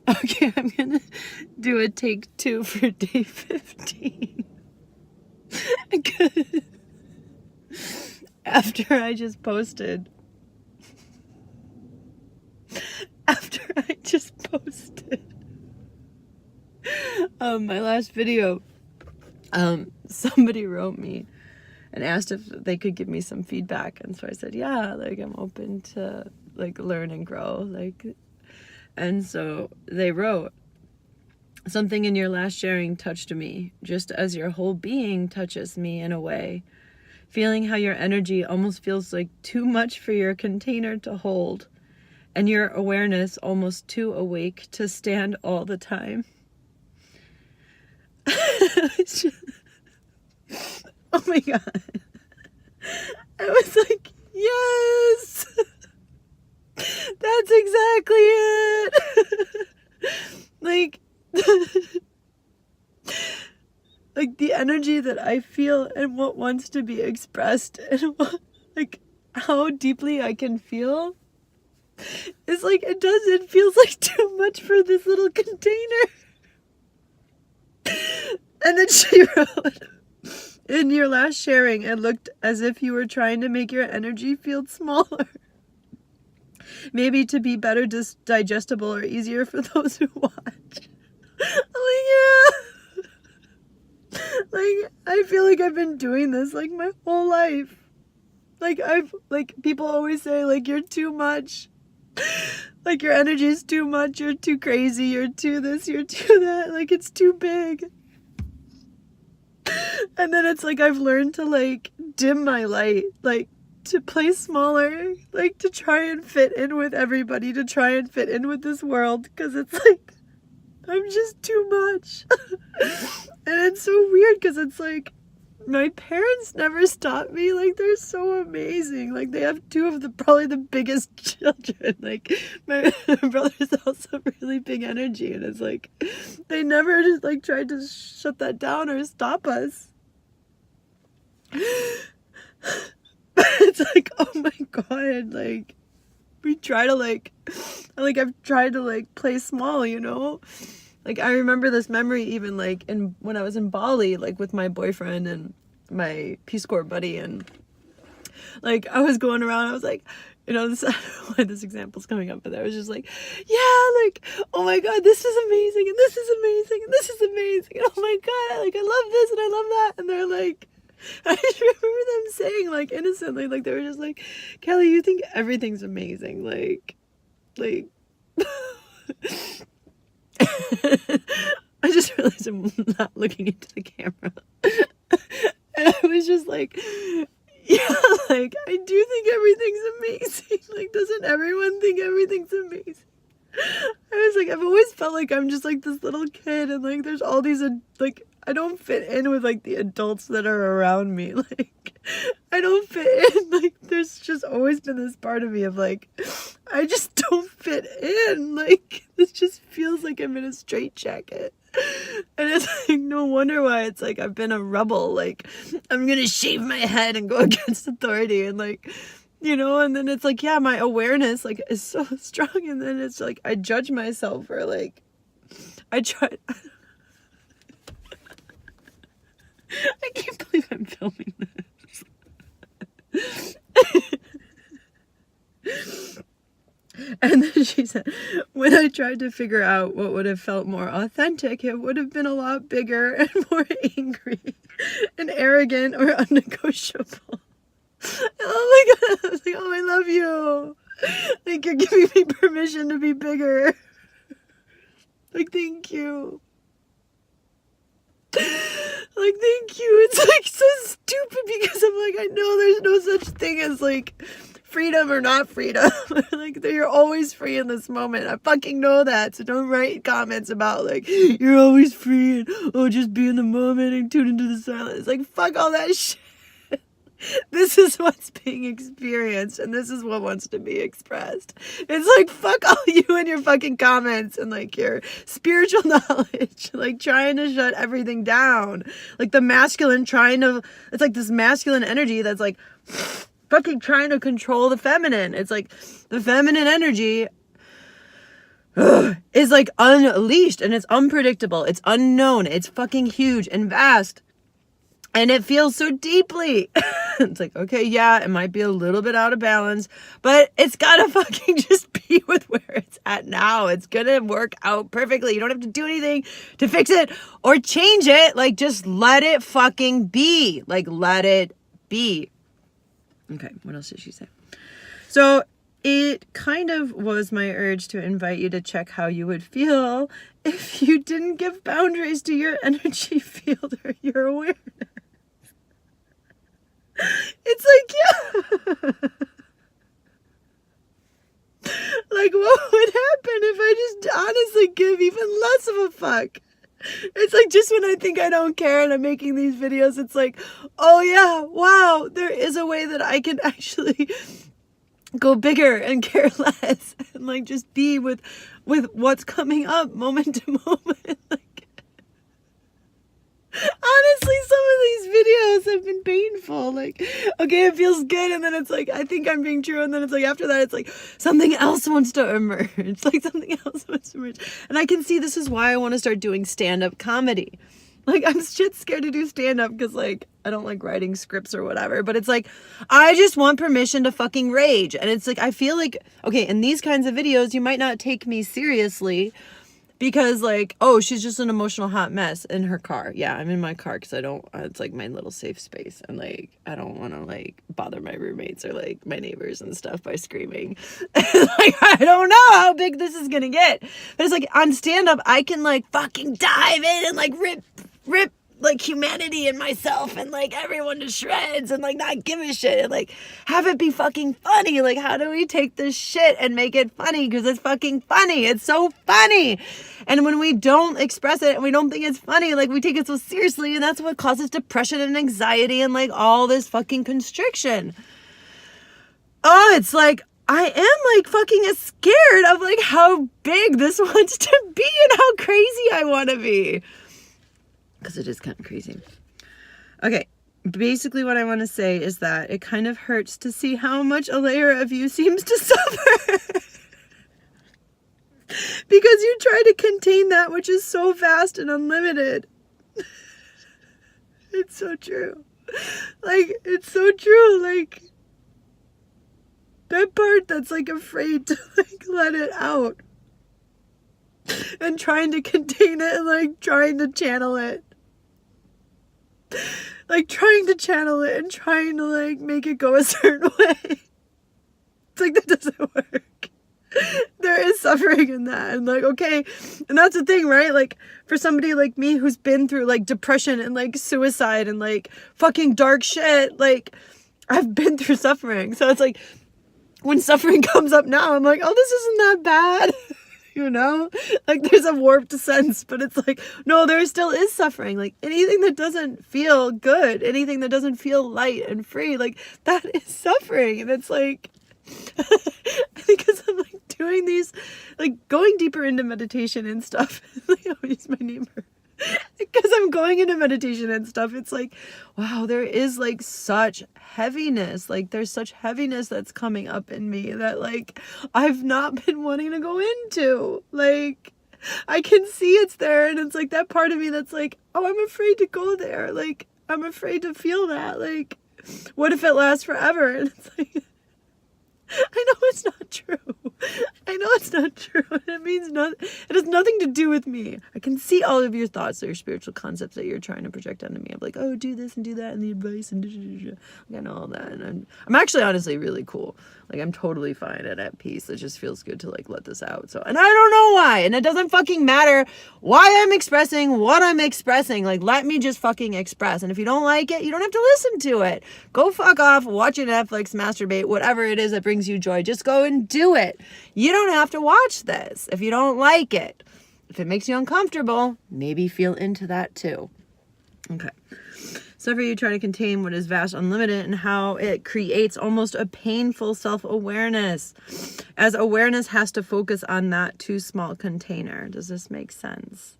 Okay, I'm gonna do a take 2 for day 15. After I just posted. My last video, somebody wrote me and asked if they could give me some feedback, and so I said, yeah, like, I'm open to, like, learn and grow, like, and so they wrote, something in your last sharing touched me, just as your whole being touches me in a way, feeling how your energy almost feels like too much for your container to hold, and your awareness almost too awake to stand all the time. Oh my God. I was like, yes, that's exactly it. Like, like the energy that I feel and what wants to be expressed and what, like, how deeply I can feel is like, it feels like too much for this little container. And then she wrote, in your last sharing, it looked as if you were trying to make your energy field smaller. Maybe to be better digestible or easier for those who watch. I'm like, yeah. Like, I feel like I've been doing this, like, my whole life. Like, people always say, like, you're too much. Like, your energy is too much, you're too crazy, you're too this, you're too that. Like, it's too big. And then it's like I've learned to, like, dim my light, like, to play smaller, like, to try and fit in with everybody, to try and fit in with this world, because it's like I'm just too much. And it's so weird because it's like my parents never stopped me. Like, they're so amazing. Like, they have two of probably the biggest children. Like, my brother's also really big energy, and it's like they never just, like, tried to shut that down or stop us. It's like, oh my God, like, we try to, like, I've tried to, like, play small, you know? Like, I remember this memory even, like, when I was in Bali, like, with my boyfriend and my Peace Corps buddy, and, like, I was going around, I was like, you know, this, I don't know why this example's coming up, but I was just like, yeah, like, oh my God, this is amazing, and this is amazing, and this is amazing, and oh my God, like, I love this, and I love that, and they're like, I just remember them saying, like, innocently, like, they were just like, Kelly, you think everything's amazing, like, I just realized I'm not looking into the camera. And I was just like, yeah, like, I do think everything's amazing. Like, doesn't everyone think everything's amazing? I was like, I've always felt like I'm just, like, this little kid, and, like, there's all these, like, I don't fit in with, like, the adults that are around me. Like, I don't fit in. Like, there's just always been this part of me of, like, I just don't fit in. Like, this just feels like I'm in a straitjacket. And it's like, no wonder why it's like I've been a rebel. Like, I'm gonna shave my head and go against authority, and, like, you know, and then it's like, yeah, my awareness, like, is so strong, and then it's like I judge myself for, like, I try. I can't believe I'm filming this. And then she said, when I tried to figure out what would have felt more authentic, it would have been a lot bigger and more angry and arrogant or unnegotiable. Oh my God, I was like, oh, I love you. Like, you're giving me permission to be bigger. Like, thank you. Like, thank you. It's, like, so stupid because I'm like, I know there's no such thing as, like, freedom or not freedom. Like, you're always free in this moment. I fucking know that. So don't write comments about, like, you're always free and, oh, just be in the moment and tune into the silence. Like, fuck all that shit. This is what's being experienced, and this is what wants to be expressed. It's like, fuck all you and your fucking comments and, like, your spiritual knowledge, like, trying to shut everything down. Like, the masculine it's like this masculine energy that's, like, fucking trying to control the feminine. It's like the feminine energy is like unleashed, and it's unpredictable. It's unknown. It's fucking huge and vast. And it feels so deeply. It's like, okay, yeah, it might be a little bit out of balance, but it's gotta fucking just be with where it's at now. It's gonna work out perfectly. You don't have to do anything to fix it or change it. Like, just let it fucking be. Like, let it be. Okay, what else did she say? So it kind of was my urge to invite you to check how you would feel if you didn't give boundaries to your energy field or your awareness. It's like, yeah. Like, what would happen if I just honestly give even less of a fuck? It's like, just when I think I don't care and I'm making these videos, it's like, oh yeah, wow, there is a way that I can actually go bigger and care less and like just be with what's coming up moment to moment. Like, honestly, some of these videos have been painful. Like, okay, it feels good, and then it's like, I think I'm being true, and then it's like, after that, it's like, something else wants to emerge. It's like, something else wants to emerge. And I can see this is why I want to start doing stand-up comedy. Like, I'm shit scared to do stand-up because, like, I don't like writing scripts or whatever. But it's like, I just want permission to fucking rage. And it's like, I feel like, okay, in these kinds of videos, you might not take me seriously because, like, oh, she's just an emotional hot mess in her car. Yeah, I'm in my car because I don't, it's like my little safe space. And, like, I don't want to, like, bother my roommates or, like, my neighbors and stuff by screaming. Like, I don't know how big this is going to get. But it's like, on stand-up, I can, like, fucking dive in and, like, rip like humanity and myself and like everyone to shreds and like not give a shit and like have it be fucking funny. Like, how do we take this shit and make it funny? Because it's fucking funny. It's so funny. And when we don't express it and we don't think it's funny, like, we take it so seriously, and that's what causes depression and anxiety and like all this fucking constriction. Oh, it's like, I am like fucking scared of like how big this wants to be and how crazy I want to be. Because it is kind of crazy. Okay, basically what I want to say is that it kind of hurts to see how much a layer of you seems to suffer. Because you try to contain that which is so vast and unlimited. It's so true. Like, it's so true. Like, that part that's like afraid to like let it out. And trying to contain it and like trying to channel it. Like, trying to channel it and trying to like make it go a certain way. It's like, that doesn't work. There is suffering in that. And like, okay, and that's the thing, right? Like, for somebody like me who's been through like depression and like suicide and like fucking dark shit, like, I've been through suffering. So it's like, when suffering comes up now, I'm like, oh, this isn't that bad. You know, like, there's a warped sense, but it's like, no, there still is suffering. Like, anything that doesn't feel good, anything that doesn't feel light and free, like, that is suffering. And it's like, because I'm like doing these, like, going deeper into meditation and stuff. Like, I'll use my neighbor. Because I'm going into meditation and stuff, it's like, wow, there is like such heaviness. Like, there's such heaviness that's coming up in me that like I've not been wanting to go into. Like, I can see it's there, and it's like that part of me that's like, oh, I'm afraid to go there. Like, I'm afraid to feel that. Like, what if it lasts forever? And it's like, I know it's not true. I know it's not true. It means nothing. It has nothing to do with me. I can see all of your thoughts or your spiritual concepts that you're trying to project onto me. I'm like, oh, do this and do that and the advice and I know all that. And I'm actually honestly really cool. Like, I'm totally fine and at peace. It just feels good to like let this out. So, and I don't know why. And it doesn't fucking matter why I'm expressing what I'm expressing. Like, let me just fucking express. And if you don't like it, you don't have to listen to it. Go fuck off, watch your Netflix, masturbate, whatever it is that brings you joy. Just go and do it. You don't have to watch this if you don't like it. If it makes you uncomfortable, maybe feel into that too. Okay. So for you, try to contain what is vast, unlimited, and how it creates almost a painful self-awareness, as awareness has to focus on that too small container. Does this make sense?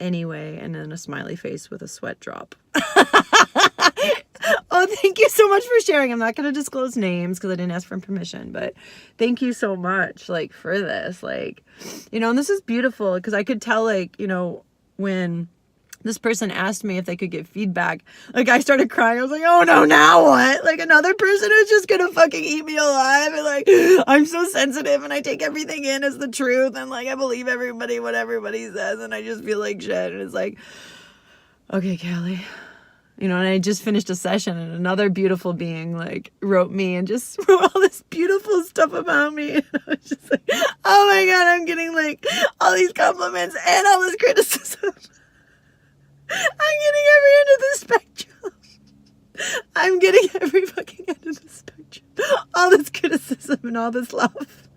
Anyway, and then a smiley face with a sweat drop. Oh, Oh, thank you so much for sharing. I'm not going to disclose names because I didn't ask for permission, but thank you so much, like, for this. Like, you know, and this is beautiful because I could tell, like, you know, when this person asked me if they could get feedback, like, I started crying. I was like, oh no, now what? Like, another person is just gonna fucking eat me alive. And like, I'm so sensitive and I take everything in as the truth. And like, I believe everybody, what everybody says. And I just feel like shit. And it's like, okay, Callie. You know, and I just finished a session and another beautiful being like wrote me and just wrote all this beautiful stuff about me. And I was just like, oh my God, I'm getting like all these compliments and all this criticism. I'm getting every end of the spectrum. I'm getting every fucking end of the spectrum. All this criticism and all this love.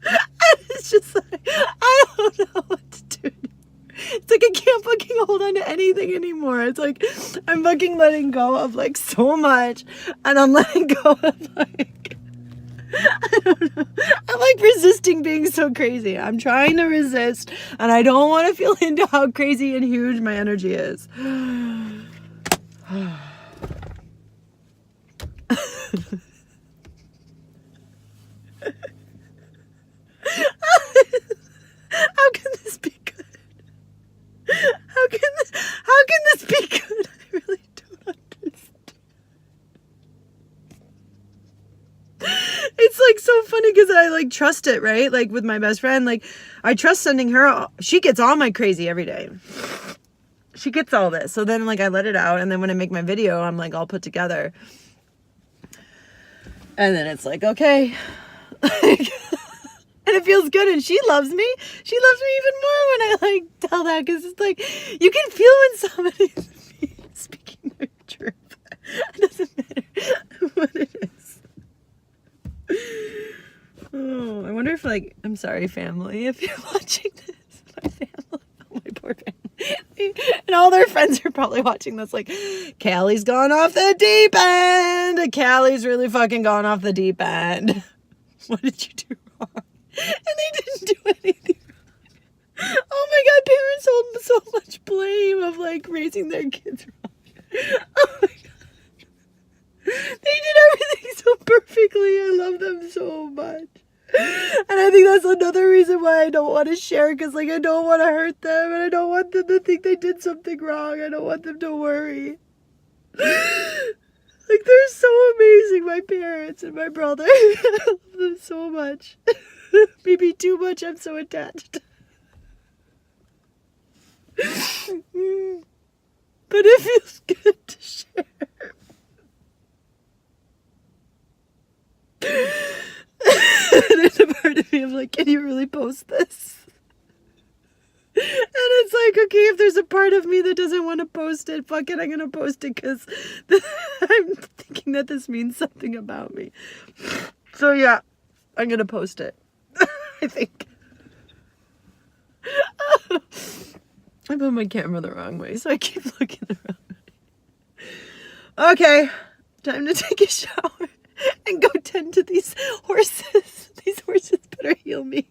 And it's just like, I don't know what to do. It's like I can't fucking hold on to anything anymore. It's like I'm fucking letting go of like so much. And I'm letting go of like, I don't know. I'm like resisting being so crazy. I'm trying to resist and I don't want to feel into how crazy and huge my energy is. How can this be good? How can this be good? I really don't understand. It's like so funny because I like trust it, right? Like with my best friend, like I trust sending her. She gets all my crazy every day. She gets all this. So then like I let it out. And then when I make my video, I'm like all put together. And then it's like, okay. And it feels good. And she loves me. She loves me even more when I like tell that. Because it's like, you can feel when somebody's speaking their truth. It doesn't matter what it is. Oh, I wonder if like, I'm sorry, family, if you're watching this. My family. Oh, my poor family. And all their friends are probably watching this like, Callie's gone off the deep end. Callie's really fucking gone off the deep end. What did you do wrong? And they didn't do anything wrong. Oh my God, parents hold so much blame of like raising their kids wrong. Oh my God. They did everything so perfectly. I love them so much. And I think that's another reason why I don't want to share, because like I don't want to hurt them and I don't want them to think they did something wrong. I don't want them to worry. Like they're so amazing, my parents and my brother. I love them so much. Maybe too much, I'm so attached. But it feels good to share. There's a part of me, I'm like, can you really post this? And it's like, okay, if there's a part of me that doesn't want to post it, fuck it, I'm going to post it because I'm thinking that this means something about me. So yeah, I'm going to post it. I think. I put my camera the wrong way, so I keep looking the wrong way. Okay, time to take a shower and go tend to these horses. These horses better heal me.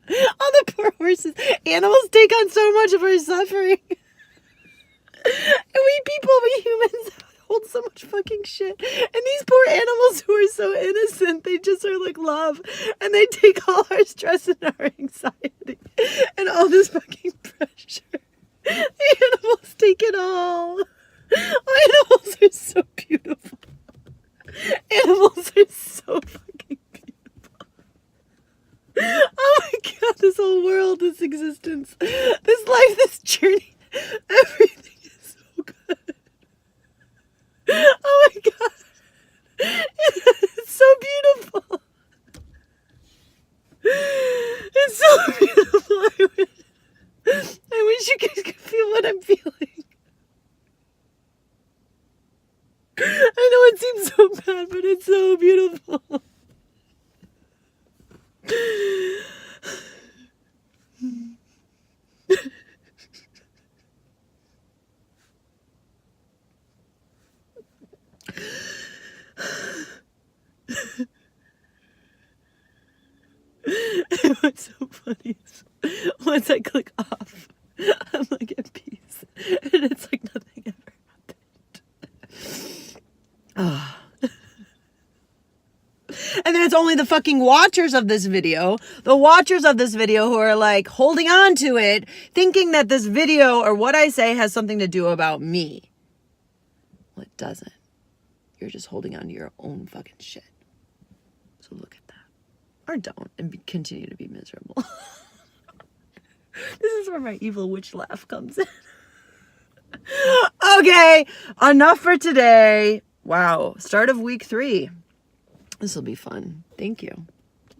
All the poor horses. Animals take on so much of our suffering. And we people, we humans, hold so much fucking shit. And these poor animals who are so innocent, they just are like love. And they take all our stress and our anxiety and all this fucking pressure. The animals take it all. Animals are so beautiful. Animals are so fucking beautiful. Oh my God, this whole world, this existence, this life, this journey, everything is so good. Oh my God. It's so beautiful. It's so beautiful. I wish you guys could feel what I'm feeling. I know it seems so bad, but it's so beautiful. What's so funny is once I click off, I'm like at peace. And it's like nothing ever happened. the fucking watchers of this video, who are like holding on to it, thinking that this video or what I say has something to do about me. Well, it doesn't. You're just holding on to your own fucking shit. So look at that. Or don't, and continue to be miserable. This is where my evil witch laugh comes in. Okay, enough for today. Wow, start of week 3. This will be fun. Thank you.